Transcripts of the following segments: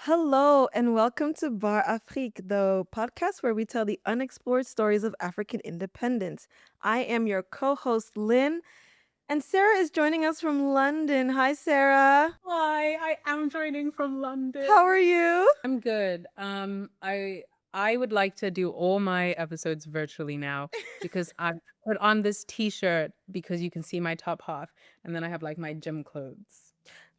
Hello and welcome to Bar Afrique, the podcast where we tell the unexplored stories of African independence. I am your co-host Lynn, and Sarah is joining us from London. Hi, Sarah. Hi, I am joining from How London. are you? I'm good. I would like to do all my episodes virtually now because I put on this t-shirt because you can see my top half, and then I have like my gym clothes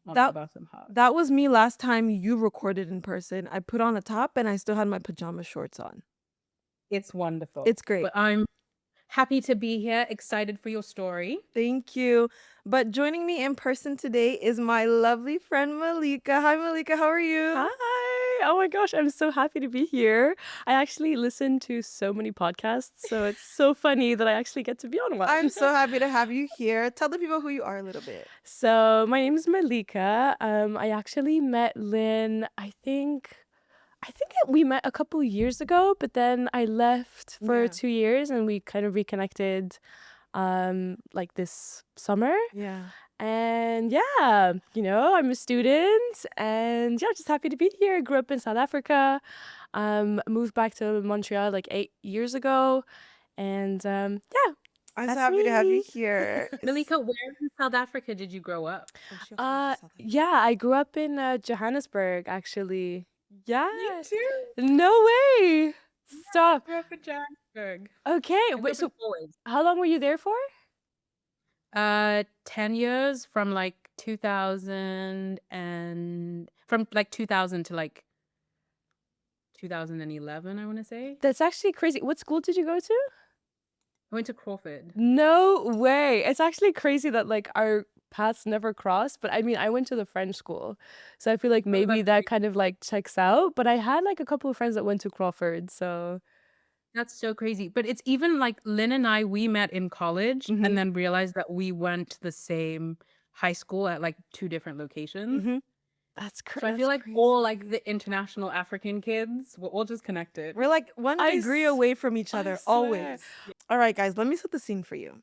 on the That bottom half. that was me last time you recorded in person. I put on a top and I still had my pajama shorts on. It's wonderful. It's great. But I'm happy to be here, excited for your story. Thank you. But joining me in person today is my lovely friend Malika. Hi, Malika. How are you? Hi. Oh my gosh, I'm so happy to be here. I actually listen to so many podcasts, so it's so funny that I actually get to be on one. I'm so happy to have you here. Tell the people who you are a little bit. So my name is Malika. I actually met Lynn, we met a couple years ago, but then I left for Yeah. 2 years and we kind of reconnected like this summer. Yeah. And yeah, I'm a student and yeah, just happy to be here. Grew up in South Africa. Moved back to Montreal like 8 years ago. And yeah, I'm so that's happy to have you me. here. Malika, where in South Africa did you grow up? Yeah, I grew up in Johannesburg actually. Yeah. Me too. No way. Stop. I grew up in Johannesburg. Okay. I grew Wait, up so in Foynes. how long were you there for? 10 years from like 2000 and from like 2000 to like 2011, I want to say. That's actually crazy. What school did you go to? I went to Crawford. No way. It's actually crazy that like our paths never crossed, but I mean, I went to the French school. So I feel like Oh, maybe that's that kind of like checks out, but I had like a couple of friends that went to Crawford, so so crazy. But it's even like Lynn and I, we met in college Mhm. and then realized that we went to the same high school at like two different locations. Mhm. That's So I feel that's like crazy. all like the international African kids, we're all just connected. We're like one I degree s- away from each I other, swear. always. All right, guys, let me set the scene for you.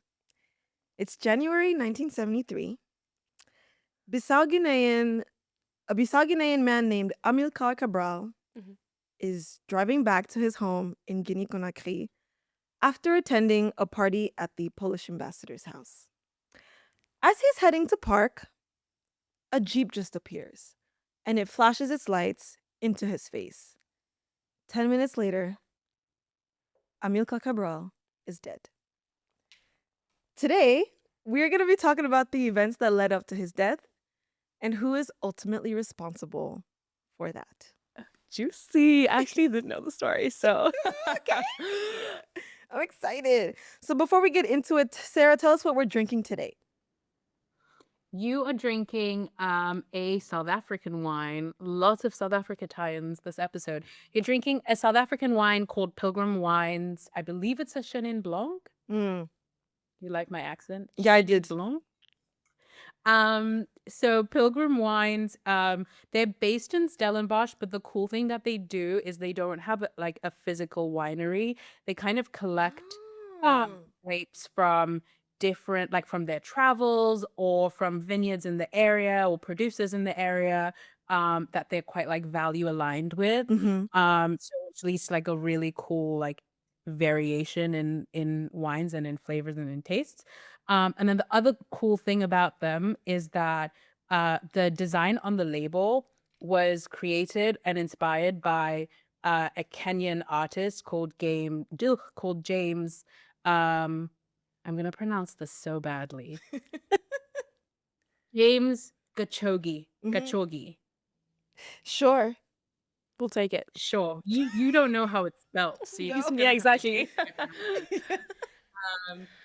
It's January 1973. Bissau-Guinean, a Bissau-Guinean man named Amilcar Cabral Mhm. is driving back to his home in Guinea-Conakry after attending a party at the Polish ambassador's house. As he's heading to park, a Jeep just appears and it flashes its lights into his face. 10 minutes later, Amilcar Cabral is dead. Today, we're going to be talking about the events that led up to his death and who is ultimately responsible for that. Juicy. I actually didn't know the story, so Okay. I'm excited. So before we get into it, Sarah, tell us what we're drinking today. You are drinking a South African wine. Lots of South Africa tie-ins this episode. You're drinking a South African wine called Pilgrim Wines. I believe it's a Chenin Blanc. Mm. You like my accent? Yeah, I Chenin did. Blanc. So Pilgrim Wines, they're based in Stellenbosch, but the cool thing that they do is they don't have like a physical winery. They kind of collect grapes from different, like from their travels or from vineyards in the area or producers in the area, that they're quite like value aligned with. Mhm. So it's at least like a really cool like variation in wines and in flavors and in tastes. And then the other cool thing about them is that the design on the label was created and inspired by a Kenyan artist called James. I'm gonna pronounce this so badly. James Gachogi. Mhm. Gachogi. sure. We'll take it. Sure. You don't know how it's spelled, so you're No. just Yeah, gonna have to exactly.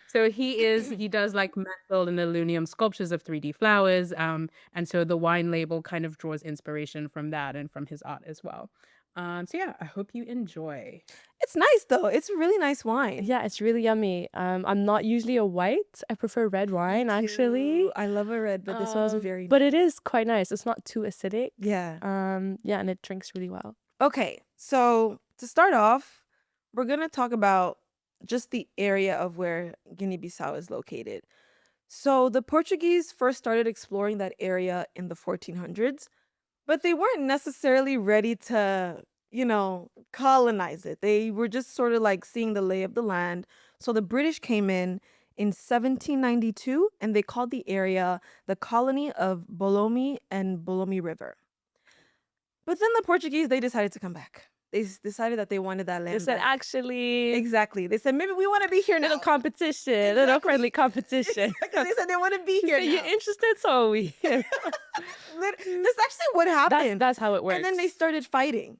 So he does like metal and aluminum sculptures of 3D flowers. And so the wine label kind of draws inspiration from that and from his art as well. So yeah, I hope you enjoy. It's nice though. It's a really nice wine. Yeah, it's really yummy. I'm not usually a white. I prefer red wine actually. Too. I love a red, but this one's very But it is quite nice. It's not too acidic. Yeah. Yeah, and it drinks really well. Okay, so to start off, we're going to talk about just the area of where Guinea-Bissau is located. So the Portuguese first started exploring that area in the 1400s, but they weren't necessarily ready to, colonize it. They were just sort of like seeing the lay of the land. So the British came in 1792 and they called the area the colony of Bolomi and Bolomi River. But then the Portuguese, they decided to come back. They decided that they wanted that They land said, back. actually, Exactly. They said, maybe we want to be here little now. competition, little Exactly. friendly competition. Exactly. They said they want to be They here said, you now. interested? So are we. That's actually what happened. That's how it works. And then they started fighting.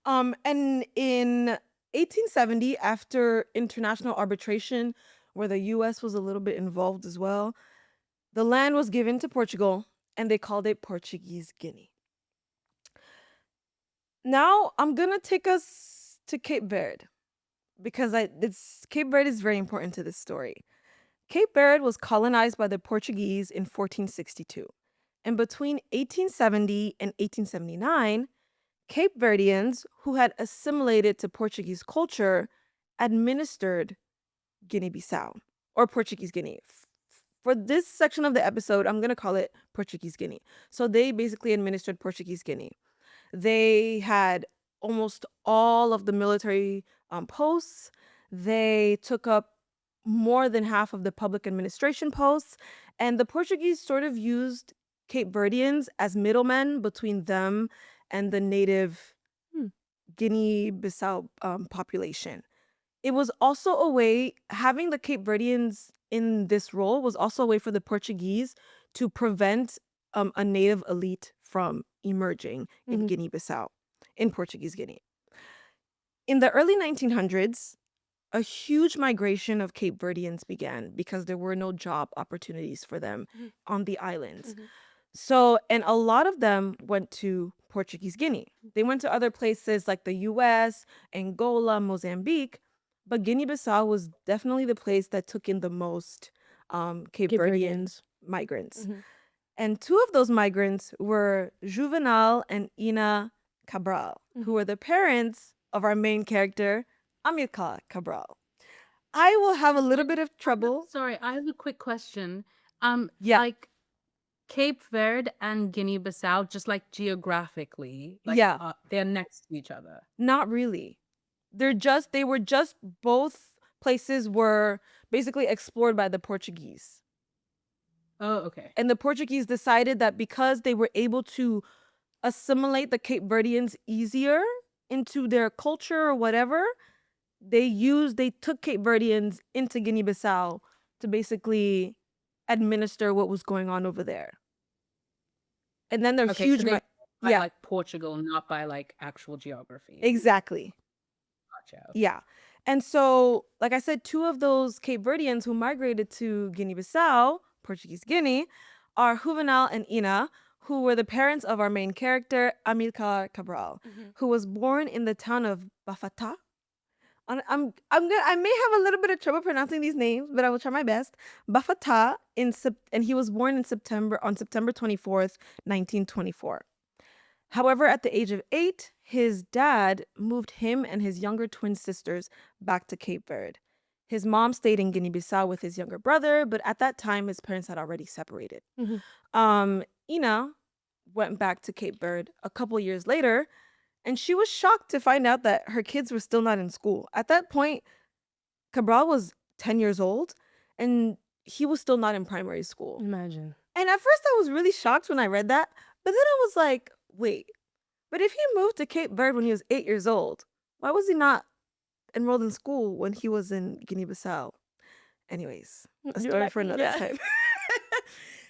And in 1870, after international arbitration, where the U.S. was a little bit involved as well, the land was given to Portugal, and they called it Portuguese Guinea. Now I'm gonna take us to Cape Verde because Cape Verde is very important to this story. Cape Verde was colonized by the Portuguese in 1462, and between 1870 and 1879, Cape Verdeans who had assimilated to Portuguese culture administered Guinea-Bissau or Portuguese Guinea. For this section of the episode, I'm gonna call it Portuguese Guinea. So they basically administered Portuguese Guinea. They had almost all of the military posts. They took up more than half of the public administration posts. And the Portuguese sort of used Cape Verdeans as middlemen between them and the native Hmm. Guinea-Bissau population. It was also a way, having the Cape Verdeans in this role was also a way for the Portuguese to prevent a native elite from emerging in Mhm. Guinea-Bissau, in Portuguese Guinea. In the early 1900s, a huge migration of Cape Verdeans began because there were no job opportunities for them Mhm. on the islands. Mhm. So, and a lot of them went to Portuguese Guinea. They went to other places like the US, Angola, Mozambique, but Guinea-Bissau was definitely the place that took in the most Cape Cape Verdean Verdeans. migrants. Mhm. And two of those migrants were Juvenal and Ina Cabral, who were the parents of our main character, Amilcar Cabral. I will have a little bit of trouble. Sorry, I have a quick question. Yeah. Like Cape Verde and Guinea-Bissau, just like geographically, like Yeah. they're next to each other. Not really. They were just both places were basically explored by the Portuguese. Oh, okay. And the Portuguese decided that because they were able to assimilate the Cape Verdeans easier into their culture or whatever, they took Cape Verdeans into Guinea-Bissau to basically administer what was going on over there. And then they're Okay, huge so they by yeah, like Portugal, not by like actual geography. exactly. Gotcha. Yeah. And so, like I said, two of those Cape Verdeans who migrated to Guinea-Bissau, Portuguese Guinea, are Juvenal and Ina, who were the parents of our main character, Amilcar Cabral, Mhm. who was born in the town of Bafata. I may have a little bit of trouble pronouncing these names, but I will try my best. Bafata and he was born on September 24th, 1924. However, at the age of 8, his dad moved him and his younger twin sisters back to Cape Verde. His mom stayed in Guinea-Bissau with his younger brother, but at that time, his parents had already separated. Mhm. Ina went back to Cape Verde a couple years later, and she was shocked to find out that her kids were still not in school. At that point, Cabral was 10 years old, and he was still not in primary school. Imagine. And at first, I was really shocked when I read that, but then I was like, wait, but if he moved to Cape Verde when he was 8 years old, why was he not enrolled in school when he was in Guinea-Bissau? Anyways, a You're story like, for another yeah. time.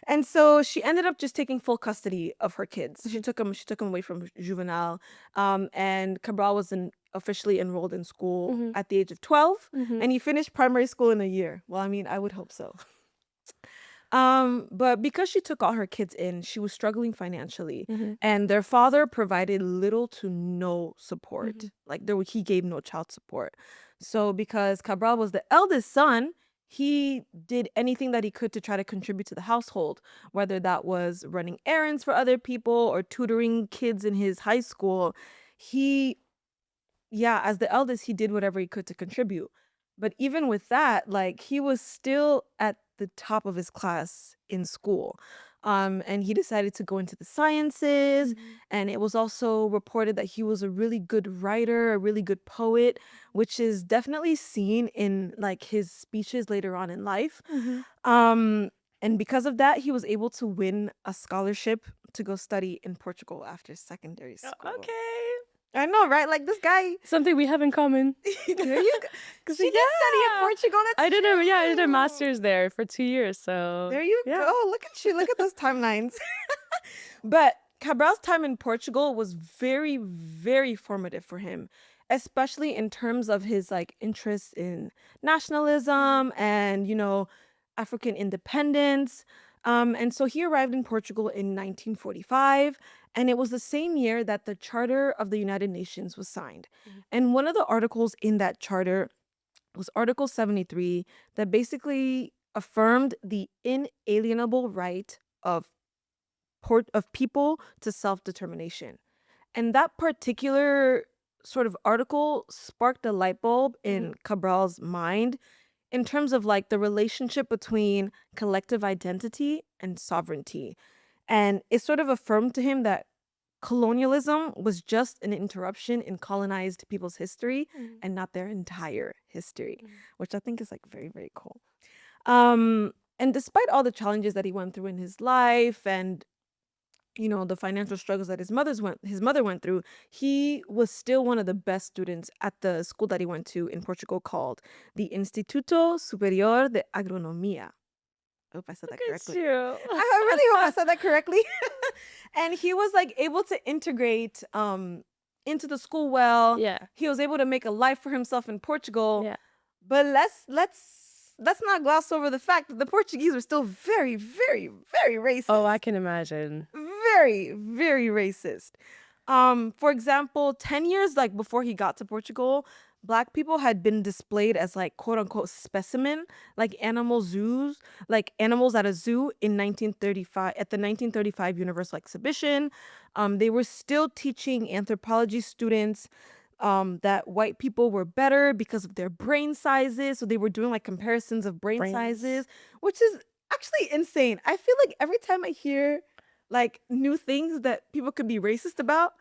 And so she ended up just taking full custody of her kids. She took them away from Juvenal. And Cabral was officially enrolled in school Mhm. at the age of 12, Mhm. and he finished primary school in a year. Well, I mean, I would hope so. But because she took all her kids in, she was struggling financially, Mhm. and their father provided little to no support. Mhm. Like he gave no child support. So because Cabral was the eldest son, he did anything that he could to try to contribute to the household, whether that was running errands for other people or tutoring kids in his high school. As the eldest, he did whatever he could to contribute. But even with that, like he was still at the top of his class in school. And he decided to go into the sciences. Mhm. And it was also reported that he was a really good writer, a really good poet, which is definitely seen in like his speeches later on in life. Mhm. Um, and because of that, he was able to win a scholarship to go study in Portugal after secondary school. Okay. I know, right? Like this guy, Something we have in common. there you go. Because she did study in Yeah. Portugal. That's I did a true. master's there for 2 years. So There you yeah. go. Look at you. Look at those timelines. But Cabral's time in Portugal was very, very formative for him, especially in terms of his like interest in nationalism and, African independence. And so he arrived in Portugal in 1945, and it was the same year that the Charter of the United Nations was signed. Mhm. And one of the articles in that charter was Article 73 that basically affirmed the inalienable right of people to self-determination. And that particular sort of article sparked a light bulb in Cabral's mind in terms of like the relationship between collective identity and sovereignty. And it sort of affirmed to him that colonialism was just an interruption in colonized people's history Mhm. and not their entire history, Mhm. which I think is like very, very cool. And despite all the challenges that he went through in his life and the financial struggles that his mother went through, he was still one of the best students at the school that he went to in Portugal called the Instituto Superior de Agronomia. I hope I said Look that at correctly. you. I really hope I said that correctly. And he was like able to integrate into the school well. Yeah. He was able to make a life for himself in Portugal. Yeah. But let's not gloss over the fact that the Portuguese were still very, very, very racist. Oh, I can imagine. Very, very racist. For example, 10 years like before he got to Portugal, Black people had been displayed as like quote unquote specimen, like animals at a zoo in 1935 at the 1935 Universal Exhibition. They were still teaching anthropology students that white people were better because of their brain sizes. So they were doing like comparisons of brain Brains. sizes, which is actually insane. I feel like every time I hear like new things that people could be racist about,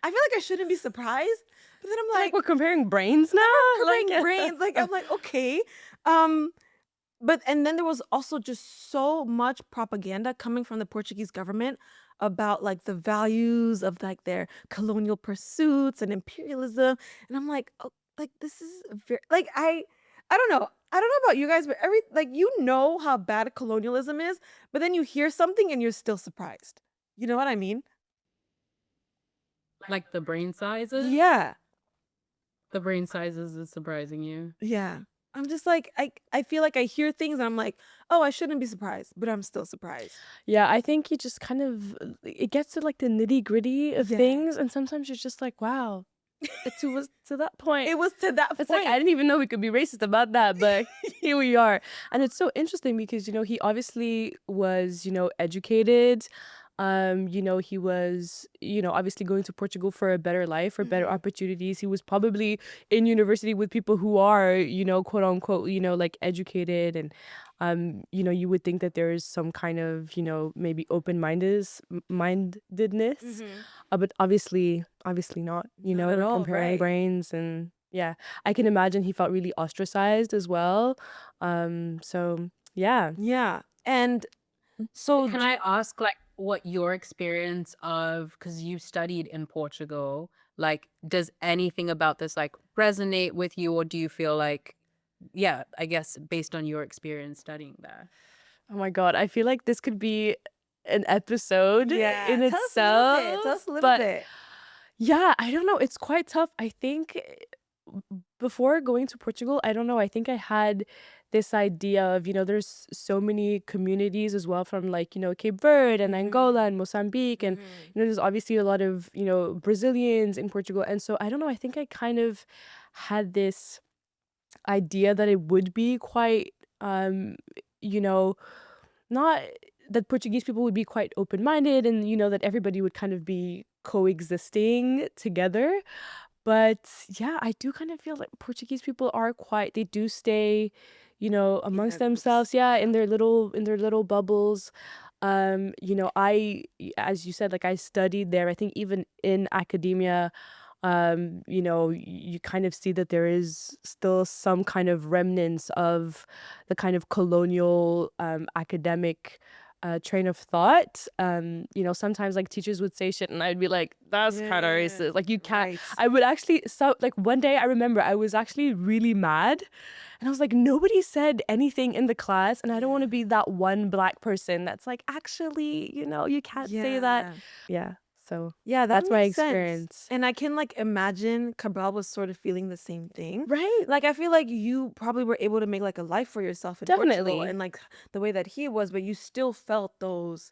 I feel like I shouldn't be surprised. But then I'm Like like, we're comparing brains now? comparing brains. Like I'm like, okay. But and then there was also just so much propaganda coming from the Portuguese government about like the values of like their colonial pursuits and imperialism. And I'm like, oh, like this is very like I don't know. I don't know about you guys, but how bad colonialism is, but then you hear something and you're still surprised. You know what I mean? Like the brain sizes? Yeah. The brain sizes is surprising you. Yeah. I'm just like I feel like I hear things and I'm like, "Oh, I shouldn't be surprised," but I'm still surprised. Yeah, I think you just kind of it gets to like the nitty-gritty of Yeah. things, and sometimes you're just like, wow, it was to that point. It was to that It's point. like I didn't even know we could be racist about that, but here we are. And it's so interesting because, he obviously was, educated. He was, obviously going to Portugal for a better life, for better opportunities. He was probably in university with people who are, quote unquote, like educated, and you would think that there is some kind of, maybe mindedness. But obviously not, Not at we're all, comparing right. brains. And yeah, I can imagine he felt really ostracized as well. So yeah. Yeah. And so Can I ask, like, what your experience of, because you studied in Portugal, like, does anything about this, like, resonate with you, or do you feel like, yeah, I guess based on your experience studying there? Oh my God, I feel like this could be an episode in tell us a little bit. itself. Tell us a little But bit. yeah, I don't know. It's quite tough. I think before going to Portugal, I don't know. I think I had this idea of, there's so many communities as well from like, Cape Verde and Angola and Mozambique. And, there's obviously a lot of, Brazilians in Portugal. And so I don't know. I think I kind of had this idea that it would be quite, you know, not that Portuguese people would be quite open-minded and, that everybody would kind of be coexisting together. But yeah, I do kind of feel like Portuguese people are they do stay, amongst their groups. themselves, yeah, in their little bubbles. As you said, like I studied there. I think even in academia, you kind of see that there is still some kind of remnants of the kind of colonial academic train of thought. Sometimes like teachers would say shit and I'd be like, that's kind of racist. Like you can't. Right. I would actually, so like one day I remember I was actually really mad and I was like, nobody said anything in the class and I don't want to be that one Black person that's like, actually, you can't say that. Yeah. So Yeah, that that's my makes sense. experience. And I can like imagine Cabral was sort of feeling the same thing. Right. Like I feel like you probably were able to make like a life for yourself in Portugal Definitely. and like the way that he was, but you still felt those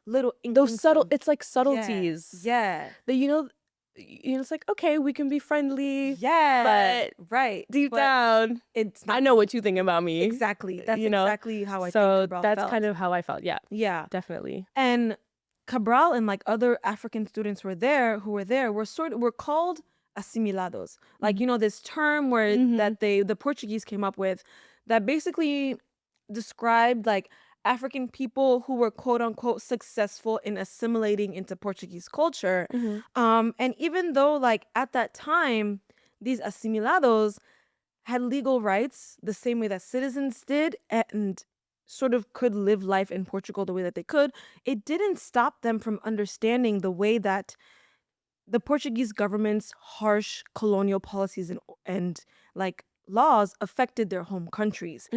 little Those inklings subtle, of it's like yeah, subtleties yeah, that, it's like, okay, we can be friendly, yeah, but right. deep But down, it's I not know what you think about me. exactly. That's you know? exactly how I think So Cabral that's felt. kind of how I felt. Yeah, Yeah. definitely. And Cabral and like other African students were were called assimilados. Like, this term where that the Portuguese came up with that basically described like African people who were quote unquote successful in assimilating into Portuguese culture. And even though like at that time, these assimilados had legal rights the same way that citizens did and sort of could live life in Portugal the way that they could, it didn't stop them from understanding the way that the Portuguese government's harsh colonial policies and like laws affected their home countries.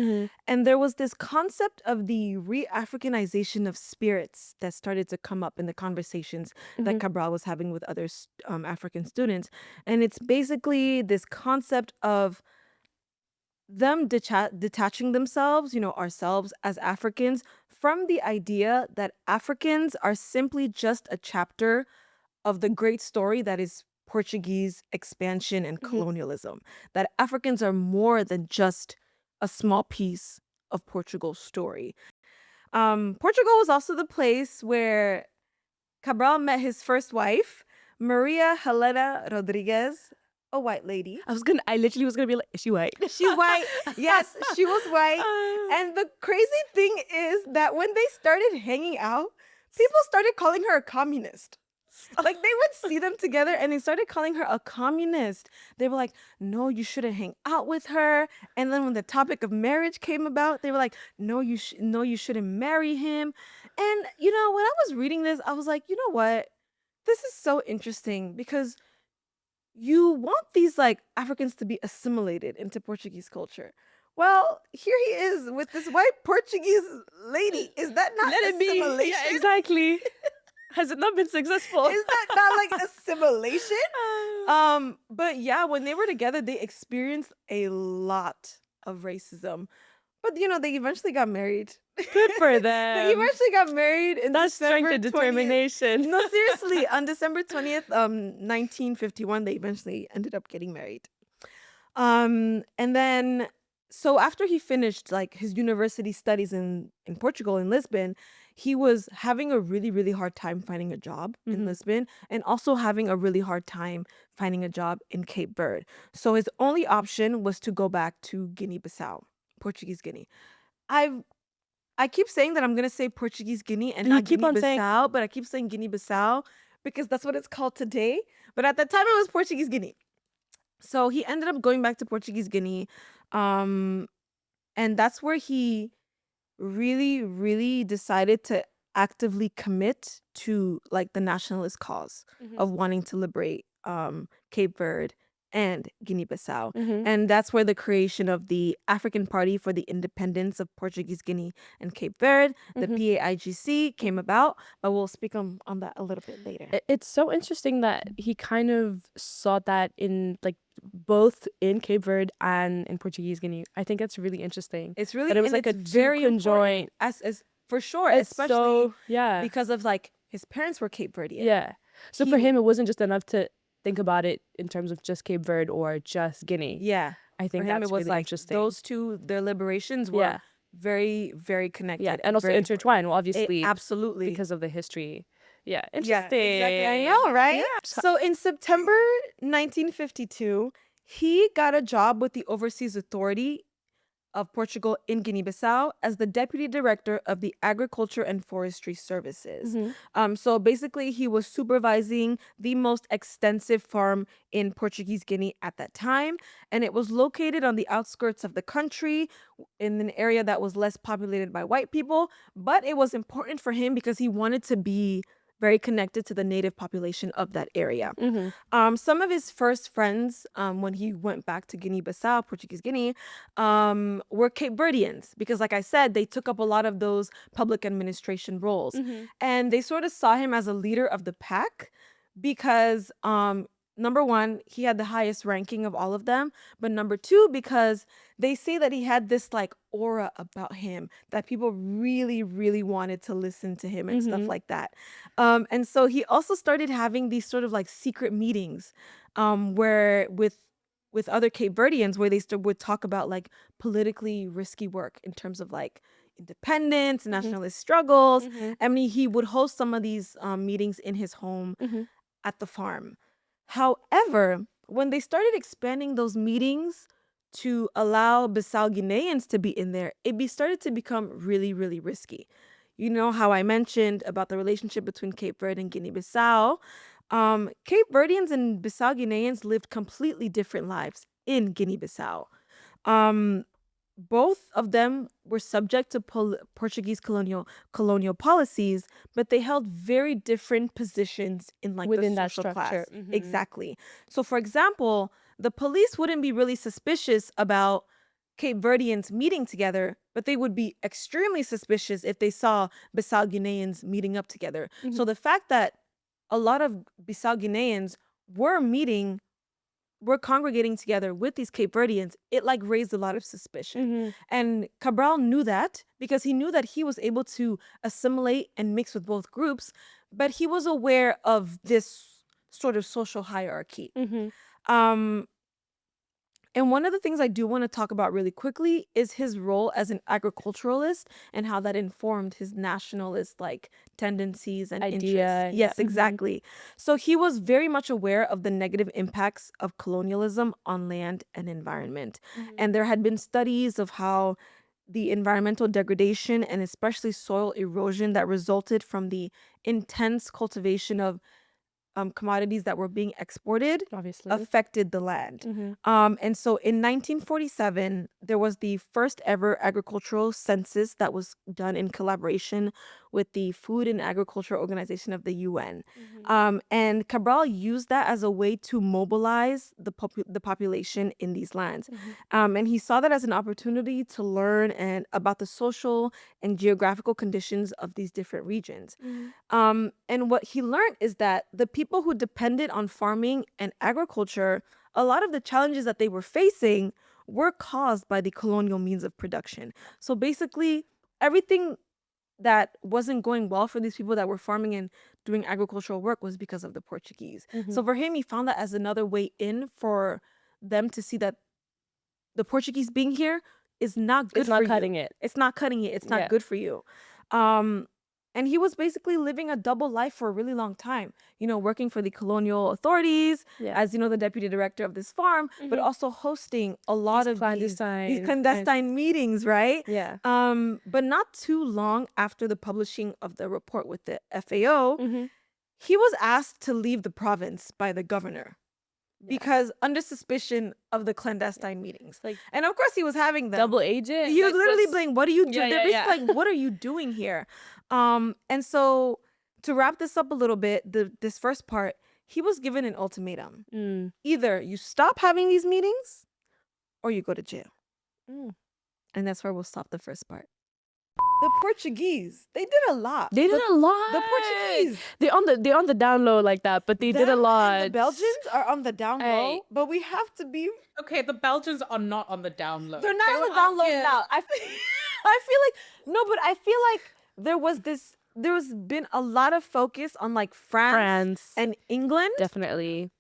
And there was this concept of the re-Africanization of spirits that started to come up in the conversations that Cabral was having with other African students. And it's basically this concept of them detaching themselves, ourselves as Africans, from the idea that Africans are simply just a chapter of the great story that is Portuguese expansion and colonialism. That Africans are more than just a small piece of Portugal's story. Portugal was also the place where Cabral met his first wife, Maria Helena Rodriguez, a white lady. I literally was gonna be like, is she white? She's white. Yes, she was white. And the crazy thing is that when they started hanging out, people started calling her a communist. Like they would see them together and they started calling her a communist. They were like, no, you shouldn't hang out with her. And then when the topic of marriage came about, they were like, no, you shouldn't marry him. And when I was reading this, I was like, you know what? This is so interesting because you want these like Africans to be assimilated into Portuguese culture. Well, here he is with this white Portuguese lady. Is that not Let it be. assimilation? Yeah, exactly. Has it not been successful? Is that not like assimilation? But yeah, when they were together, they experienced a lot of racism. But they eventually got married. Good for them. They eventually got married in That's December strength and 20th. determination. No, seriously, on December 20th, 1951, they eventually ended up getting married. And then so after he finished like his university studies in Portugal, in Lisbon, he was having a really, really hard time finding a job in Lisbon and also having a really hard time finding a job in Cape Verde. So his only option was to go back to Guinea-Bissau, Portuguese Guinea. I keep saying that I'm gonna say Portuguese Guinea and You not keep on saying- Guinea-Bissau, but I keep saying Guinea-Bissau because that's what it's called today. But at the time, it was Portuguese Guinea. So he ended up going back to Portuguese Guinea, and that's where he really, really decided to actively commit to like the nationalist cause of wanting to liberate Cape Verde and Guinea-Bissau. And that's where the creation of the African Party for the Independence of Portuguese Guinea and Cape Verde, the PAIGC, came about. But we'll speak on that a little bit later. It's so interesting that he kind of saw that in like both in Cape Verde and in Portuguese Guinea. I think that's really interesting. It's really, That it was and like a it's very conjoint. as for sure, It's especially so, yeah. because of like his parents were Cape Verdean. Yeah. So for He- him, it wasn't just enough to think about it in terms of just Cape Verde or just Guinea. Yeah. I think For him, that's it was really like interesting. those two, their liberations were Yeah. very, very connected. Yeah, and also very intertwined, well, important. obviously, Absolutely. because of the history. Yeah, Yeah, interesting. exactly. I know, right? Yeah. So in September 1952, he got a job with the Overseas Authority of Portugal in Guinea-Bissau as the deputy director of the Agriculture and Forestry Services. So basically, he was supervising the most extensive farm in Portuguese Guinea at that time, and it was located on the outskirts of the country in an area that was less populated by white people, but it was important for him because he wanted to be very connected to the native population of that area. Some of his first friends, when he went back to Guinea-Bissau, Portuguese Guinea, were Cape Verdeans because, like I said, they took up a lot of those public administration roles. And they sort of saw him as a leader of the pack because, number one, he had the highest ranking of all of them. But number two, because they say that he had this like aura about him that people really, really wanted to listen to him and stuff like that. And so he also started having these sort of like secret meetings where with other Cape Verdeans where they would talk about like politically risky work in terms of like independence, nationalist struggles. I mean, he would host some of these meetings in his home at the farm. However, when they started expanding those meetings to allow Bissau-Guineans to be in there, it started to become really, really risky. You know how I mentioned about the relationship between Cape Verde and Guinea-Bissau. Cape Verdeans and Bissau-Guineans lived completely different lives in Guinea-Bissau. Both of them were subject to Portuguese colonial policies, but they held very different positions in like Within the that social structure. class. Exactly. So, for example, the police wouldn't be really suspicious about Cape Verdeans meeting together, but they would be extremely suspicious if they saw Bissau-Guineans meeting up together. So the fact that a lot of Bissau-Guineans were congregating together with these Cape Verdeans, it like raised a lot of suspicion. And Cabral knew that because he knew that he was able to assimilate and mix with both groups, but he was aware of this sort of social hierarchy. And one of the things I do want to talk about really quickly is his role as an agriculturalist and how that informed his nationalist like tendencies and interests. Yes, exactly. So he was very much aware of the negative impacts of colonialism on land and environment. And there had been studies of how the environmental degradation and especially soil erosion that resulted from the intense cultivation of commodities that were being exported Obviously. affected the land. And so in 1947, there was the first ever agricultural census that was done in collaboration with the Food and Agriculture Organization of the UN. And Cabral used that as a way to mobilize the population in these lands. And he saw that as an opportunity to learn about the social and geographical conditions of these different regions. And what he learned is that the people who depended on farming and agriculture, a lot of the challenges that they were facing were caused by the colonial means of production. So basically, everything that wasn't going well for these people that were farming and doing agricultural work was because of the Portuguese. So for him, he found that as another way in for them to see that the Portuguese being here is not good It's for not you. cutting it. It's not cutting it. It's not Yeah. good for you. And he was basically living a double life for a really long time, you know, working for the colonial authorities Yeah. as, you know, the deputy director of this farm, but also hosting a lot These of clandestine these clandestine meetings, right? Yeah. But not too long after the publishing of the report with the FAO, Mhm. he was asked to leave the province by the governor because under suspicion of the clandestine meetings. Like And of course he was having them. double agent. He was Like, literally that's- playing, what are you doing? Yeah, They're yeah, basically like, what are you doing here? And so to wrap this up a little bit, this first part, he was given an ultimatum. Either you stop having these meetings or you go to jail. And that's where we'll stop the first part. The Portuguese, they did a lot. They did a lot. The Portuguese. They're on the down low like that, but they did a Them and lot. The Belgians are on the down low, Hey. but we have to be. Okay, the Belgians are not on the down low. They're not They on were the down up low here. now. I feel like no, but I feel like there's been a lot of focus on like France and England Definitely.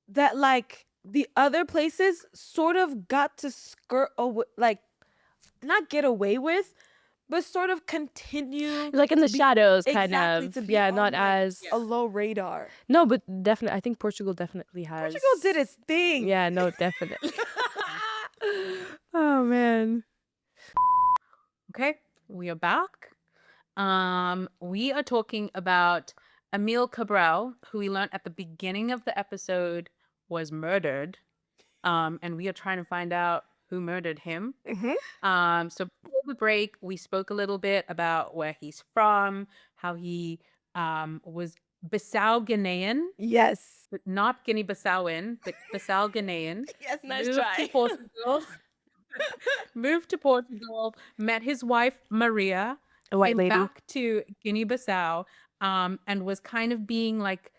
that like the other places sort of got to skirt away, like not get away with, but sort of continue Like in the to be- shadows, kind exactly, of. to be Yeah, on, not like, as. a low radar. No, but definitely, I think Portugal definitely has. Portugal did its thing. Yeah, no, definitely. Oh man. Okay, we are back. We are talking about Emil Cabral, who we learned at the beginning of the episode was murdered. And we are trying to find out who murdered him. So before the break, we spoke a little bit about where he's from, how he was Bissau-Guinean, Yes. but not Guinea-Bissauan, but Bissau-Guinean. Yes. Nice Moved try. to Portugal. Moved to Portugal, met his wife Maria, A white came lady. back to Guinea-Bissau, and was kind of being like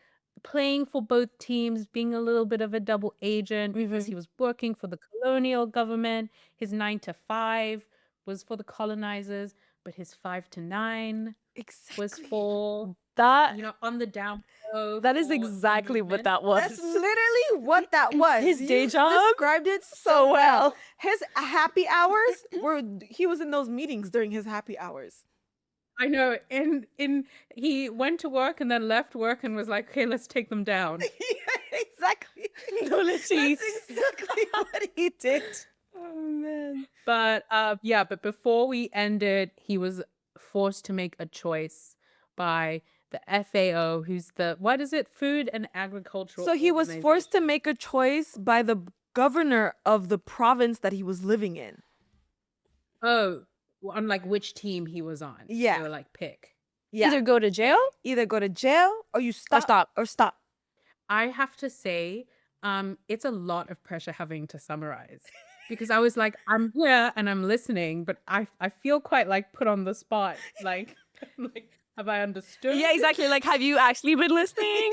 playing for both teams, being a little bit of a double agent because he was working for the colonial government. His 9 to 5 was for the colonizers, but his 5 to 9 was Exactly. for, That on the down low that is for the exactly what movement. that was. That's literally what that was. His day You job? described it so well. His happy hours were he was in those meetings during his happy hours. I know. And he went to work and then left work and was like, okay, let's take them down. Exactly. No, let's see. That's exactly what he did. Oh man. But but before we ended, he was forced to make a choice by the FAO, who's the, what is it? Food and Agricultural So he was forced to Organization. make a choice by the governor of the province that he was living in. Oh, on like which team he was on. Yeah. They were like, pick. Yeah. Either go to jail Either go to jail or you stop. or stop. I have to say, it's a lot of pressure having to summarize. Because I was like, I'm here and I'm listening, but I feel quite like put on the spot. Like, have I understood? Yeah, exactly. Like, have you actually been listening?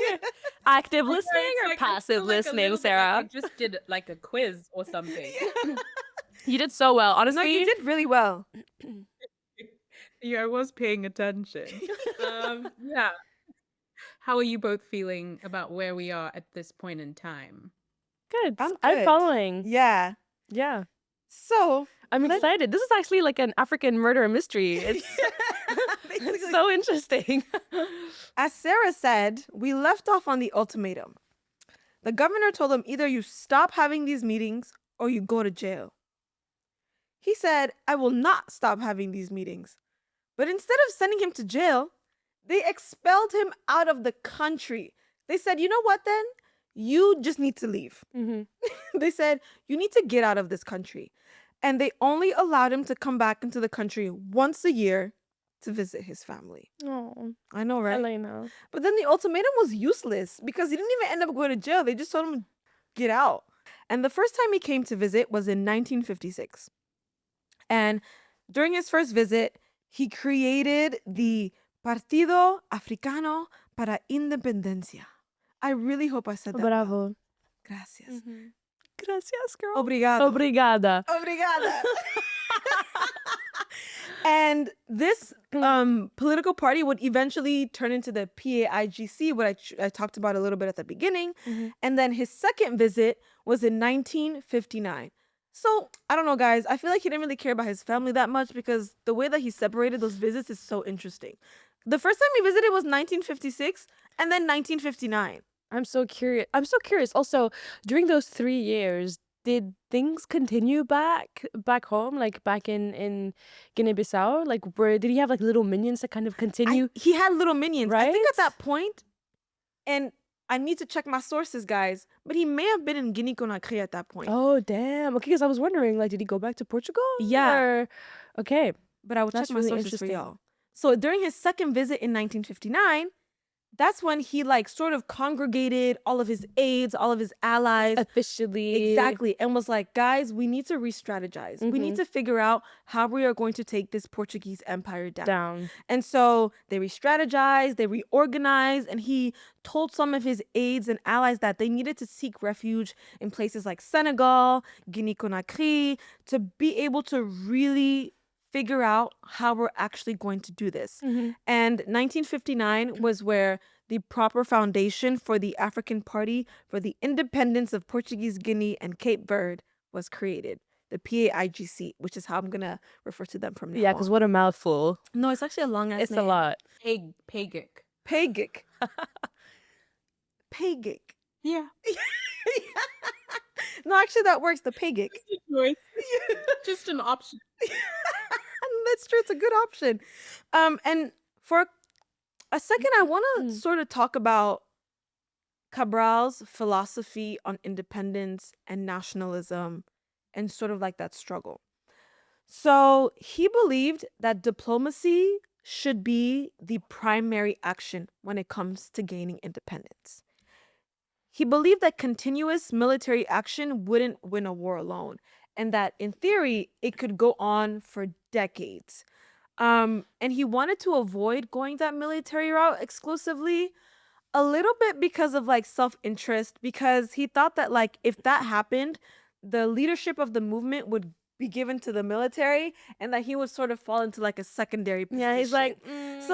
Active Okay, listening it's or like, I passive feel like a listening, little bit like Sarah? I just did like a quiz or something. You did so well. No, Honestly, you did really well. Yeah, I was paying attention. Yeah. How are you both feeling about where we are at this point in time? good. I'm I'm good. following. Yeah. Yeah. So I'm Let- excited. This is actually like an African murder mystery. It's, basically, it's so interesting. as Sarah said, we left off on the ultimatum. The governor told him either you stop having these meetings or you go to jail. He said, I will not stop having these meetings. But instead of sending him to jail, they expelled him out of the country. They said, you know what then? You just need to leave. hmm They said, you need to get out of this country. And they only allowed him to come back into the country once a year to visit his family. Oh, I know, right? Elena. But then the ultimatum was useless because he didn't even end up going to jail. They just told him to get out. And the first time he came to visit was in 1956. And during his first visit, he created the Partido Africano para Independencia. I really hope I said that. well. Bravo. Gracias. Gracias, girl. Obrigado. Obrigada. Obrigada. And this political party would eventually turn into the PAIGC, what I talked about a little bit at the beginning. And then his second visit was in 1959. So, I don't know, guys. I feel like he didn't really care about his family that much because the way that he separated those visits is so interesting. The first time he visited was 1956 and then 1959. I'm so curious. Also, during those 3 years, did things continue back home, like back in Guinea-Bissau? Like, did he have like little minions that kind of continue? He had little minions. I think Right? at that point, and I need to check my sources, guys, but he may have been in Guinea-Conakry at that point. Oh, damn. Okay, because I was wondering, like, did he go back to Portugal? Yeah. Or... Okay. But I will check That's my really sources for interesting. y'all. So during his second visit in 1959, that's when he like sort of congregated all of his aides, all of his allies. Officially. Exactly. And was like, guys, we need to re-strategize. We need to figure out how we are going to take this Portuguese empire down. And so they re-strategized, they reorganized, and he told some of his aides and allies that they needed to seek refuge in places like Senegal, Guinea-Conakry, to be able to really figure out how we're actually going to do this. And 1959 was where the proper foundation for the African Party for the Independence of Portuguese Guinea and Cape Verde was created. The PAIGC, which is how I'm going to refer to them from now Yeah, on. because what a mouthful. No, it's actually a long-ass It's name. a lot. Pagic. Pagic. Pagic. Yeah. No, actually that works. The Pagic. Just an option. That's true. It's a good option. And for a second, I want to sort of talk about Cabral's philosophy on independence and nationalism and sort of like that struggle. So he believed that diplomacy should be the primary action when it comes to gaining independence. He believed that continuous military action wouldn't win a war alone, and that in theory, it could go on for decades. And he wanted to avoid going that military route exclusively, a little bit because of like self-interest, because he thought that like if that happened, the leadership of the movement would be given to the military and that he would sort of fall into like a secondary position. Yeah, he's like, So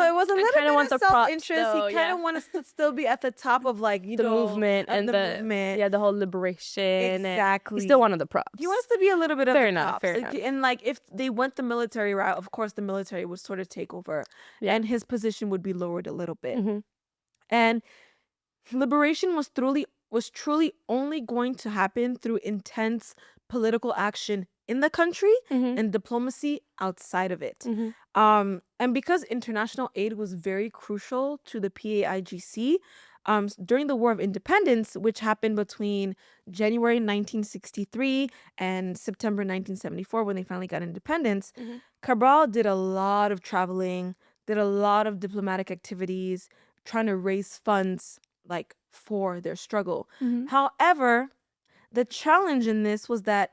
it was a I little kinda bit want of the props self-interest. though, He kind yeah. of wanted to still be at the top of like, the movement of and the movement. the whole liberation. And Exactly. he still wanted the props. He wants to be a little bit of Fair the enough, props. fair Like, enough. and like if they went the military route, of course the military would sort of take over Yeah. and his position would be lowered a little bit. Mhm. And liberation was truly only going to happen through intense political action in the country Mhm. and diplomacy outside of it. Mhm. And because international aid was very crucial to the PAIGC, during the War of Independence, which happened between January 1963 and September 1974, when they finally got independence, Mhm. Cabral did a lot of traveling, did a lot of diplomatic activities, trying to raise funds like for their struggle. Mhm. However, the challenge in this was that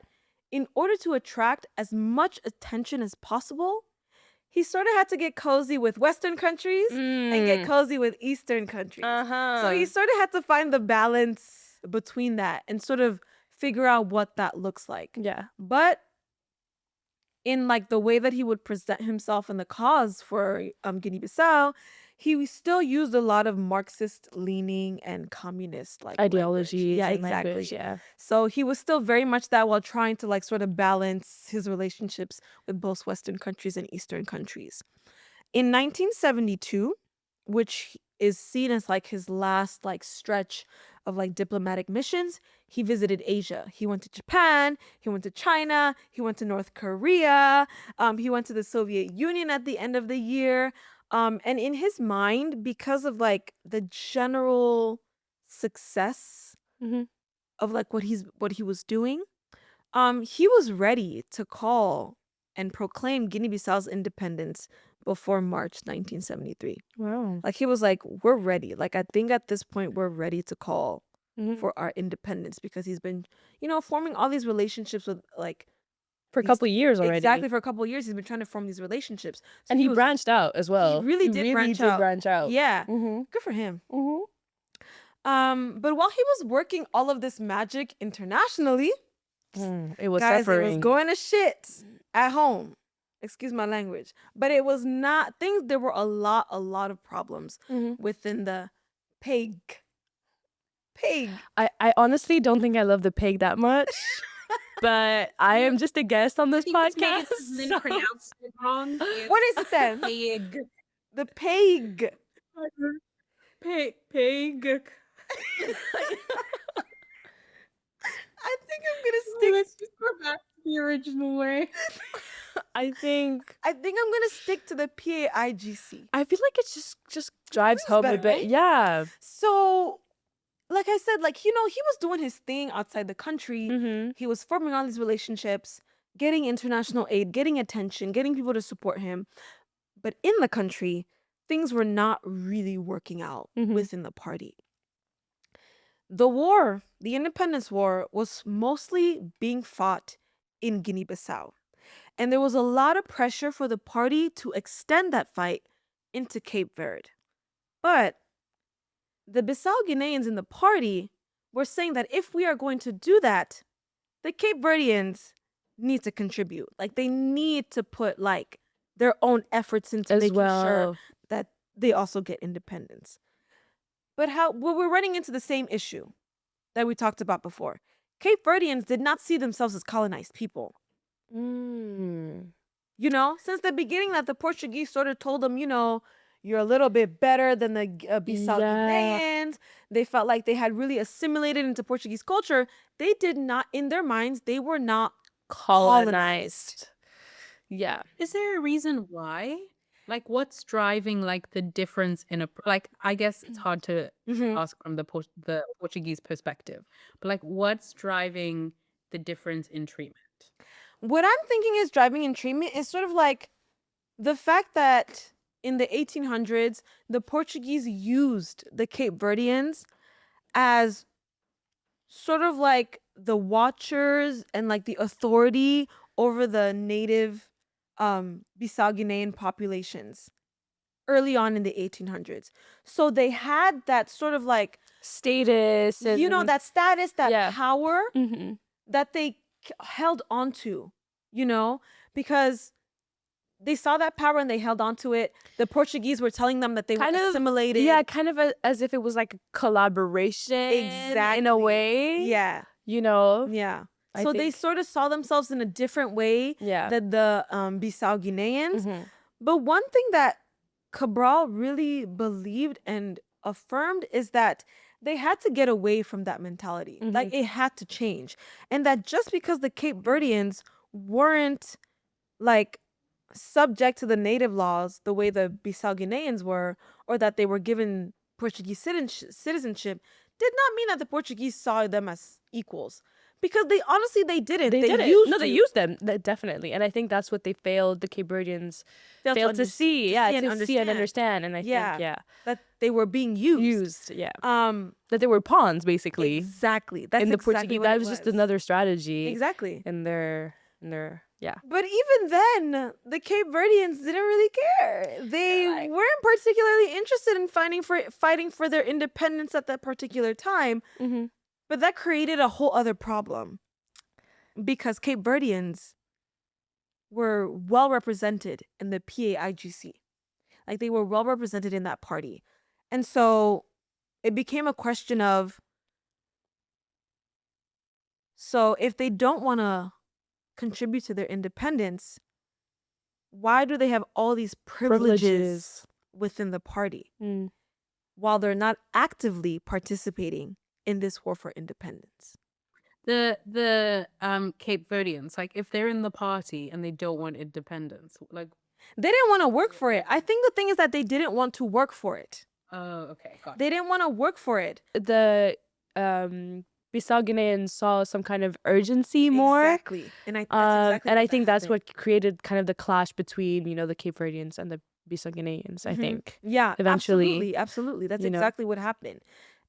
in order to attract as much attention as possible, he sort of had to get cozy with Western countries and get cozy with Eastern countries. So he sort of had to find the balance between that and sort of figure out what that looks like. Yeah. But in like the way that he would present himself in the cause for Guinea-Bissau, he still used a lot of Marxist leaning and communist like language. Ideologies Yeah, and exactly. language, yeah. So he was still very much that while trying to like sort of balance his relationships with both Western countries and Eastern countries. In 1972, which is seen as like his last like stretch of like diplomatic missions, he visited Asia. He went to Japan, he went to China, he went to North Korea, he went to the Soviet Union at the end of the year. And in his mind, because of like the general success Mhm. of like what he was doing, he was ready to call and proclaim Guinea-Bissau's independence before March 1973. Wow. Like he was like, we're ready. Like I think at this point we're ready to call Mhm. for our independence, because he's been, forming all these relationships with like For a these couple years already. exactly for a couple of years. He's been trying to form these relationships. So And he was, branched out as well. really did branch out. branch out. Yeah, Mhm. good for him. Mhm. But while he was working all of this magic internationally, It was guys, it was suffering. going to shit at home. Excuse my language. But it was not things. There were a lot of problems Mhm. within the pig. I honestly don't think I love the pig that much. But I am just a guest on this podcast. Then so- pronounced it wrong. What is it then? Pig. The pig. Pig. I think I'm gonna stick. Let's just go back to the original way. I think I'm gonna stick to the PAIGC. I feel like it just drives Feels home better, a bit. right? Yeah. So, like I said, like he was doing his thing outside the country. Mhm. He was forming all these relationships, getting international aid, getting attention, getting people to support him. But in the country, things were not really working out Mhm. within the party. The war, the independence war, was mostly being fought in Guinea-Bissau. And there was a lot of pressure for the party to extend that fight into Cape Verde. But the Bissau-Guineans in the party were saying that if we are going to do that, the Cape Verdeans need to contribute. Like they need to put like their own efforts into As making well. sure that they also get independence. But we're running into the same issue that we talked about before. Cape Verdeans did not see themselves as colonized people. Mm. Since the beginning that the Portuguese sort of told them, you're a little bit better than the Bissau-Guineans. They felt like they had really assimilated into Portuguese culture. They did not, in their minds, they were not colonized. Yeah. Is there a reason why? Like, what's driving like the difference in like? I guess it's hard to Mhm. ask from the Portuguese perspective, but like, what's driving the difference in treatment? What I'm thinking is driving in treatment is sort of like the fact that in the 1800s, the Portuguese used the Cape Verdeans as sort of like the watchers and like the authority over the native Bissau-Guinean populations early on in the 1800s. So they had that sort of like, Status and that status, that yeah. power Mm-hmm. that they held onto, because they saw that power and they held onto it. The Portuguese were telling them that they Kind were of, assimilated. yeah, kind of as if it was like a collaboration in Exactly. a way. Yeah. You know? Yeah. I So they think. sort of saw themselves in a different way Yeah. than the Bissau-Guineans. Mm-hmm. But one thing that Cabral really believed and affirmed is that they had to get away from that mentality. Like, it had to change. And that just because the Cape Verdeans weren't like subject to the native laws the way the Bissau-Guineans were, or that they were given Portuguese citizenship, did not mean that the Portuguese saw them as equals. Because they didn't. They did it. No, they used them. Definitely. And I think that's what they failed, the Cape Verdeans failed to see. Yeah, to see and understand. And I think, yeah. That they were being used. Yeah. That they were pawns, basically. Exactly. That's in the exactly Portuguese. what That it was just another strategy. Exactly. In their yeah. But even then, the Cape Verdeans didn't really care. They weren't particularly interested in fighting for their independence at that particular time. Mm-hmm. But that created a whole other problem, because Cape Verdeans were well represented in the PAIGC. Like, they were well represented in that party. And so it became a question of, so if they don't want to contribute to their independence, why do they have all these privileges within the party while they're not actively participating in this war for independence? The Cape Verdeans, like, if they're in the party and they don't want independence, like, they didn't want to work for it. I think the thing is that they didn't want to work for it. oh, okay, got it. They didn't want to work for it. The Bissau-Guineans saw some kind of urgency more. Exactly. And I think that's what created kind of the clash between, the Cape Verdeans and the Bissau-Guineans, I think. Yeah, Eventually. Absolutely. That's exactly what happened.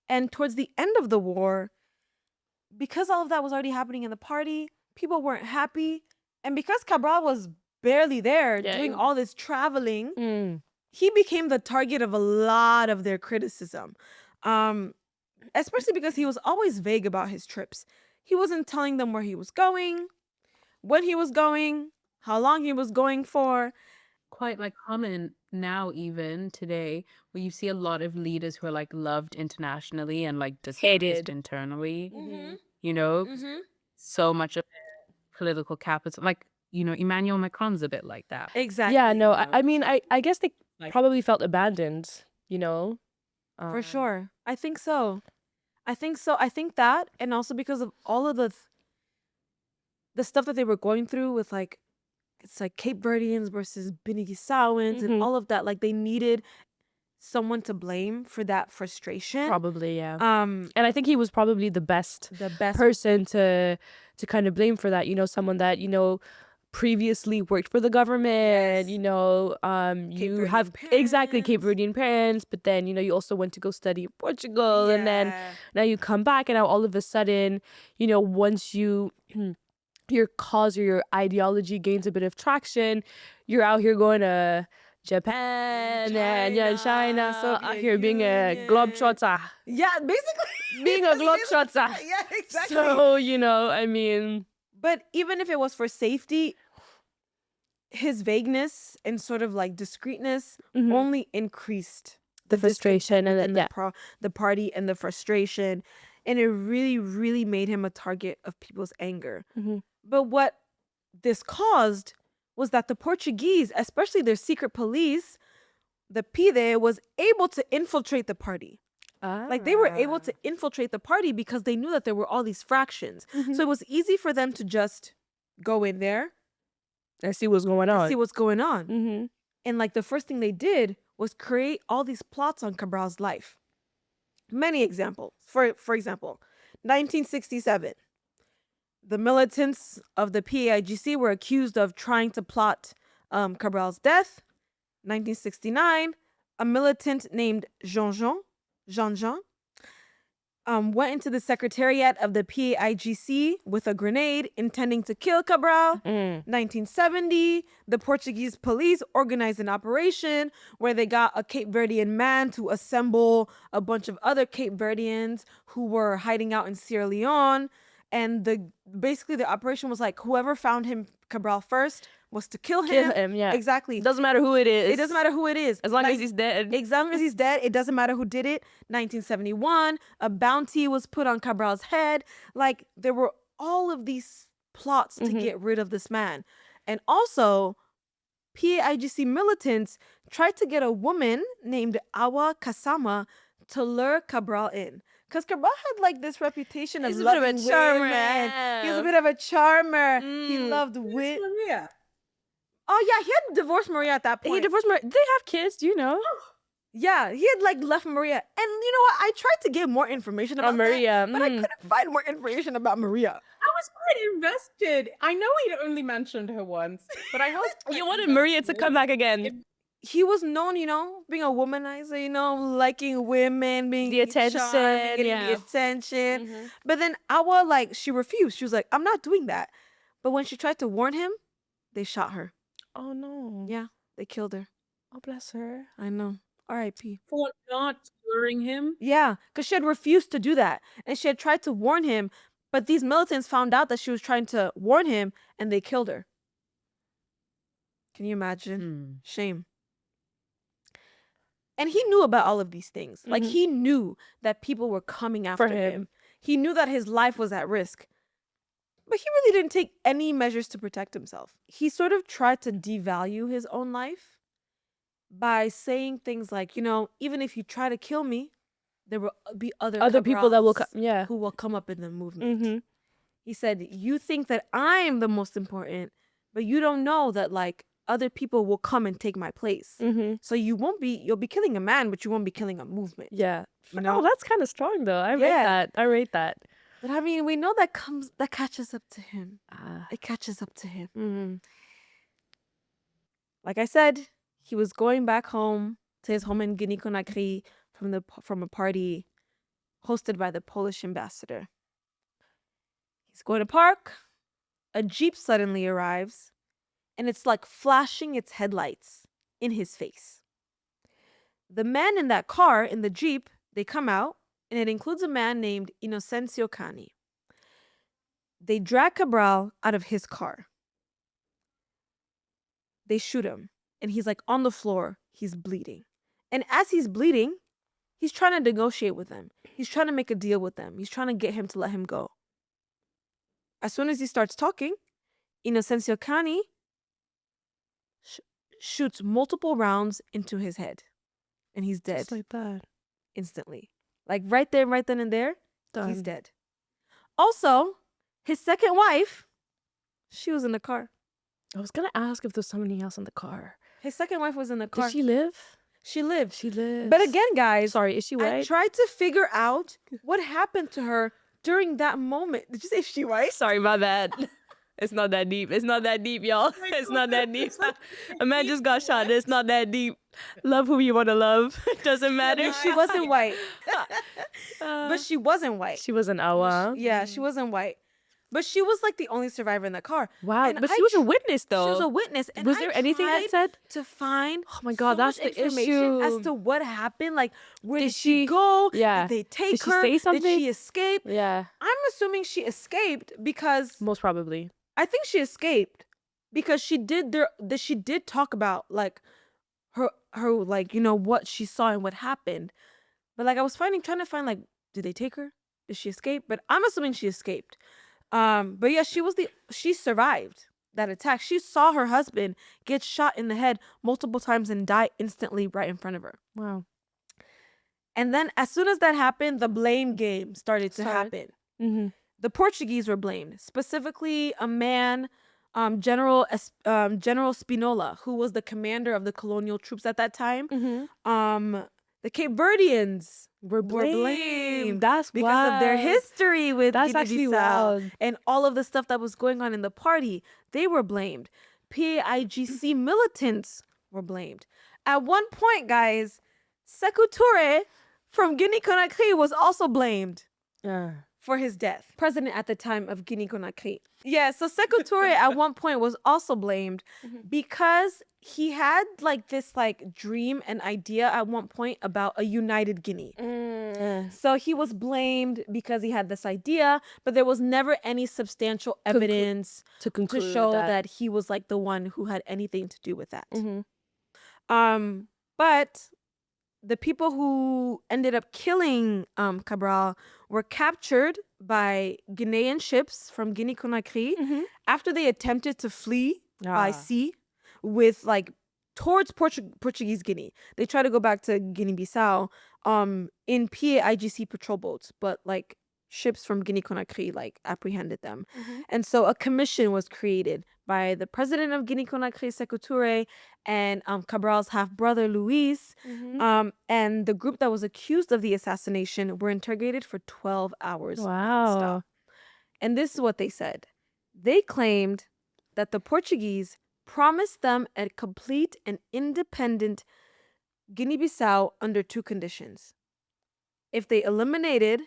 And towards the end of the war, because all of that was already happening in the party, people weren't happy. And because Cabral was barely there doing all this traveling, he became the target of a lot of their criticism. Especially because he was always vague about his trips. He wasn't telling them where he was going, when he was going, how long he was going for. Quite like common now, even today, where you see a lot of leaders who are like loved internationally and like hated internally. So much of political capital, like, Emmanuel Macron's a bit like that. Exactly. Yeah, no, I mean, I guess they probably felt abandoned, For sure. I think so. I think that, and also because of all of the stuff that they were going through with, like, it's like Cape Verdeans versus Guinea-Bissauans and all of that. Like, they needed someone to blame for that frustration. Probably, yeah. And I think he was probably the best person to kind of blame for that. Someone that, previously worked for the government, you have exactly Cape Verdean parents, but then, you also went to go study in Portugal, and then now you come back, and now all of a sudden, once your cause or your ideology gains a bit of traction, you're out here going to Japan and China, so out here being a globetrotter. Yeah, basically. Being a globetrotter. Yeah, exactly. So, I mean. But even if it was for safety, his vagueness and sort of like discreetness only increased the frustration and the party and the frustration. And it really, really made him a target of people's anger. But what this caused was that the Portuguese, especially their secret police, the PIDE, was able to infiltrate the party. Like, they were able to infiltrate the party because they knew that there were all these fractions. So it was easy for them to just go in there, And see what's going and on. see what's going on. Mm-hmm. And like the first thing they did was create all these plots on Cabral's life. Many examples. For example, 1967, the militants of the PAIGC were accused of trying to plot Cabral's death. 1969, a militant named Jean-Jean went into the secretariat of the PAIGC with a grenade intending to kill Cabral. 1970, the Portuguese police organized an operation where they got a Cape Verdean man to assemble a bunch of other Cape Verdeans who were hiding out in Sierra Leone. And basically the operation was like whoever found him, Cabral, first was to kill him. Kill him, yeah. Exactly. Doesn't matter who it is. It doesn't matter who it is. As long Like, as he's dead. as long as he's dead, it doesn't matter who did it. 1971, a bounty was put on Cabral's head. Like, there were all of these plots to get rid of this man. And also, PAIGC militants tried to get a woman named Awa Kasama to lure Cabral in. Because Cabral had like this reputation of He's a bit of a loving charmer. women. He was a bit of a charmer. He loved women. Maria. Oh yeah, he had divorced Maria at that point. He divorced Maria. They have kids, do you know? Yeah, he had like left Maria. And you know what? I tried to get more information about Maria. that, but I couldn't find more information about Maria. I was quite invested. I know he only mentioned her once, but I was You wanted Maria to come back again. He was known, being a womanizer, liking women, being The attention, charming, getting yeah. the attention. But then Awa, like, she refused. She was like, I'm not doing that. But when she tried to warn him, they shot her. Oh no. Yeah, they killed her. Oh bless her. I know. R.I.P. for not luring him. Yeah, because she had refused to do that. And she had tried to warn him, but these militants found out that she was trying to warn him, and they killed her. Can you imagine? Shame. And he knew about all of these things. Like, he knew that people were coming after him. He knew that his life was at risk. But he really didn't take any measures to protect himself. He sort of tried to devalue his own life by saying things like, even if you try to kill me, there will be other people that will Cabrals who will come up in the movement. He said, you think that I am the most important, but you don't know that, like, other people will come and take my place. So you'll be killing a man, but you won't be killing a movement. Yeah. You know? Oh, that's kind of strong though. I rate that. But I mean, we know that catches up to him. It catches up to him. Like I said, he was going back home to his home in Guinea-Conakry from a party hosted by the Polish ambassador. He's going to park. A Jeep suddenly arrives, and it's like flashing its headlights in his face. The men in that car, in the Jeep, they come out, and it includes a man named Inocencio Cani. They drag Cabral out of his car. They shoot him, and he's like on the floor. He's bleeding. And as he's bleeding, he's trying to negotiate with them. He's trying to make a deal with them. He's trying to get him to let him go. As soon as he starts talking, Inocencio Cani shoots multiple rounds into his head, and he's dead. Just like that. Instantly. Like right there, right then and there, Done. he's dead. Also, his second wife, she was in the car. I was gonna ask if there's somebody else in the car. His second wife was in the car. Did she live? She lived. She lives. But again, guys, Sorry, is she white? I tried to figure out what happened to her during that moment. Did you say she white? Sorry, my bad. It's not that deep. It's not that deep, y'all. It's not that deep. A man just got shot. It's not that deep. Love who you want to love. Doesn't matter. She wasn't white. But she wasn't white. She was an Awa. Yeah, she wasn't white. But she was like the only survivor in the car. Wow, And but I she was a tr- witness though. She was a witness. And Was I there anything that tried said? to find Oh my God, so that's much the information as issue. to what happened. Like, where Did did she she- go? Yeah. Did they take Did she her? say Did something? she escape? Yeah, I'm assuming she escaped because most probably. I think she escaped because she did talk about like her like, what she saw and what happened. But like I was trying to find like, did they take her? Did she escape? But I'm assuming she escaped. But yeah, she survived that attack. She saw her husband get shot in the head multiple times and die instantly right in front of her. Wow. And then as soon as that happened, the blame game started to happen. Mm-hmm. The Portuguese were blamed, specifically a man General Spinola, who was the commander of the colonial troops at that time. The Cape Verdeans We're were blamed blamed. That's because of their wild. history with That's actually Guinea-Bissau wild. and all of the stuff that was going on in the party. They were blamed. PAIGC militants were blamed. At one point, guys, Sekou Touré from Guinea-Conakry was also blamed for his death. President at the time of Guinea-Conakry. Yeah, so Sekou Touré at one point was also blamed because he had like this like dream and idea at one point about a united Guinea. So he was blamed because he had this idea, but there was never any substantial evidence To to conclude show that he was like the one who had anything to do with that. But the people who ended up killing Cabral were captured by Guinean ships from Guinea-Conakry after they attempted to flee by sea with like towards Portuguese Guinea. They tried to go back to Guinea-Bissau in PAIGC patrol boats, but like ships from Guinea-Conakry like apprehended them. And so a commission was created by the president of Guinea-Conakry, Sekou Touré, and Cabral's half-brother, Luis. And the group that was accused of the assassination were interrogated for 12 hours. Wow. And this is what they said. They claimed that the Portuguese promised them a complete and independent Guinea-Bissau under two conditions. If they eliminated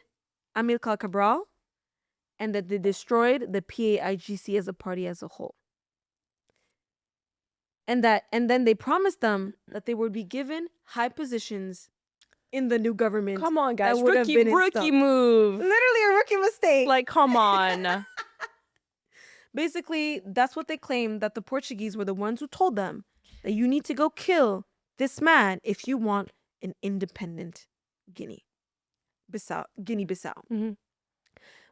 Amilcar Cabral, and that they destroyed the PAIGC as a party as a whole. And then they promised them that they would be given high positions in the new government. Come on, guys. that would have been Rookie installed. move. Literally a rookie mistake. Like, come on. Basically, that's what they claimed, that the Portuguese were the ones who told them that you need to go kill this man if you want an independent Guinea-Bissau.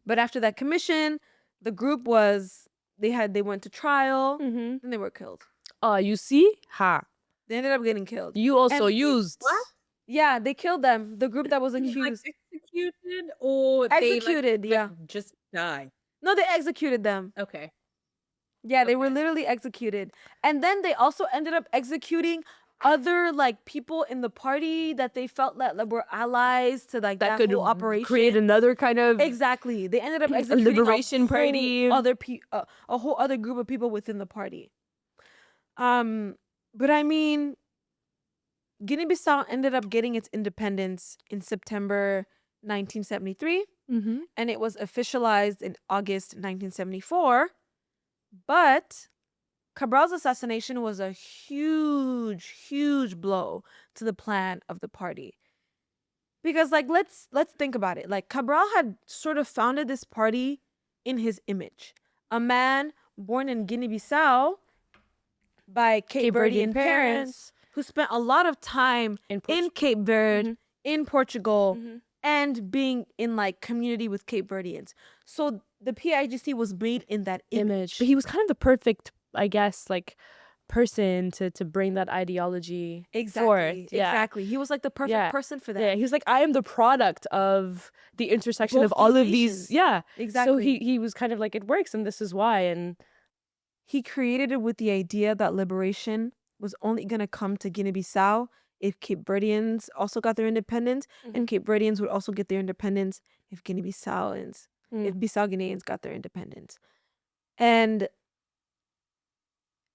But after that commission, the group they went to trial and they were killed. You see? Ha. They ended up getting killed. You also And- used. What? Yeah, they killed them. The group that was Like accused. executed or Executed, they yeah. just die. No, they executed them. Okay. Yeah, they were Okay. literally executed. And then they also ended up executing other like people in the party that they felt that were allies to like that That could whole operation. create another kind of Exactly. They ended up executing liberation a whole party. a whole other group of people within the party. But I mean, Guinea-Bissau ended up getting its independence in September 1973, and it was officialized in August 1974. But Cabral's assassination was a huge, huge blow to the plan of the party. Because like let's think about it. Like Cabral had sort of founded this party in his image. A man born in Guinea-Bissau by Cape Verdean parents who spent a lot of time in Cape Verde, in Portugal, and being in like community with Cape Verdeans. So the PIGC was made in that image. But he was kind of the perfect, I guess, like person to bring that ideology forth. Yeah. Exactly. He was like the perfect person for that. Yeah, he was like, I am the product of the intersection Both of all these of these. nations. Yeah, Exactly. So he was kind of like, it works, and this is why. And he created it with the idea that liberation was only going to come to Guinea-Bissau if Cape Verdeans also got their independence, and Cape Verdeans would also get their independence if Guinea-Bissauans, if Bissau-Guineans got their independence. And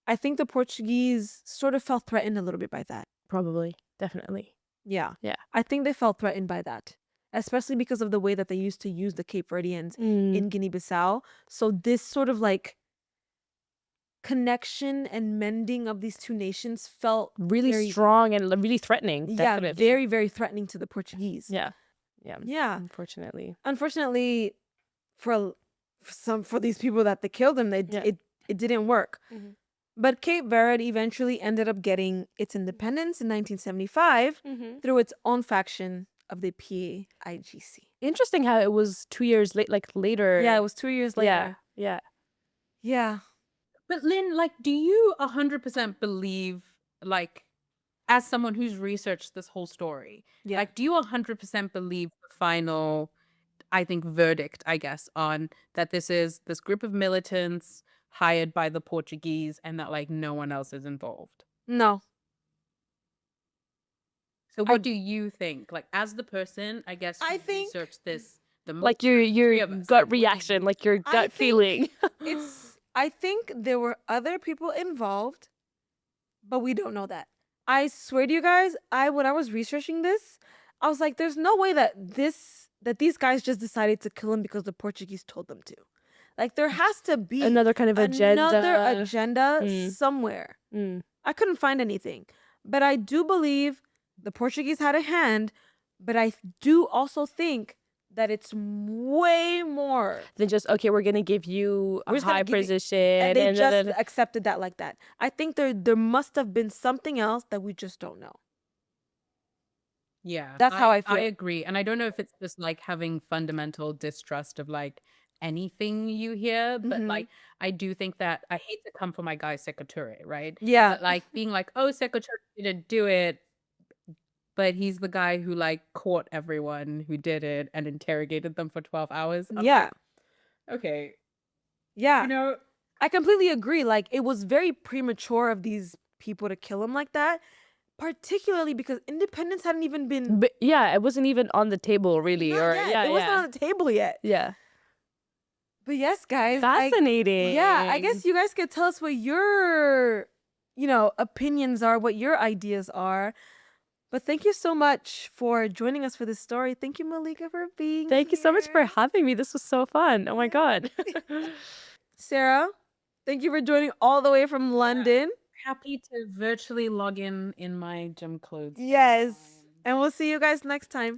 I think the Portuguese sort of felt threatened a little bit by that. probably, definitely. Yeah. Yeah. I think they felt threatened by that, especially because of the way that they used to use the Cape Verdeans in Guinea-Bissau. So this sort of like connection and mending of these two nations felt really very- strong and really threatening. yeah, Definitely. very, very threatening to the Portuguese. Yeah. Yeah. Unfortunately. Unfortunately, for these people that they killed them, it didn't work. But Cape Verde eventually ended up getting its independence in 1975 through its own faction of the PAIGC. Interesting how it was 2 years later. Yeah, it was 2 years later. Yeah. Yeah. But Lynn, like, do you 100% believe, like, as someone who's researched this whole story, Yeah. like, do you 100% believe the final, I think, verdict, I guess, on that this group of militants hired by the Portuguese and that like no one else is involved. No. So I what do you think? Like as the person, I guess I who think researched this the most, Like three your of us, gut like what do reaction, you like your I gut think feeling. I think there were other people involved, but we don't know that. I swear to you guys, when I was researching this, I was like, there's no way that these guys just decided to kill him because the Portuguese told them to. Like there has to be Another kind of another agenda. agenda Mm. somewhere. Mm. I couldn't find anything. But I do believe the Portuguese had a hand, but I do also think that it's way more. Then just okay, we're gonna give you a We're just gonna high give you, position, and they and just then accepted that like that. I think there must have been something else that we just don't know. Yeah, That's how I I feel. agree. And I don't know if it's just like having fundamental distrust of like anything you hear, but Mhm. like I do think that I hate to come for my guy Secretary, right? Yeah. But like being like, oh, Secretary didn't do it, but he's the guy who like caught everyone who did it and interrogated them for 12 hours. I'm Yeah. like, okay, Yeah. you know, I completely agree. Like it was very premature of these people to kill him like that, particularly because independence hadn't even been but yeah, it wasn't even on the table really, not or yet. yeah, It wasn't yeah, on the table yet. yeah. But yes, guys, Fascinating. yeah, I guess you guys could tell us what your, opinions are, what your ideas are. But thank you so much for joining us for this story. Thank you, Malika, for being Thank you so much for here. having me. This was so fun. Oh my god. Sarah, thank you for joining all the way from London. happy to virtually log in my gym clothes. Yes. And we'll see you guys next time.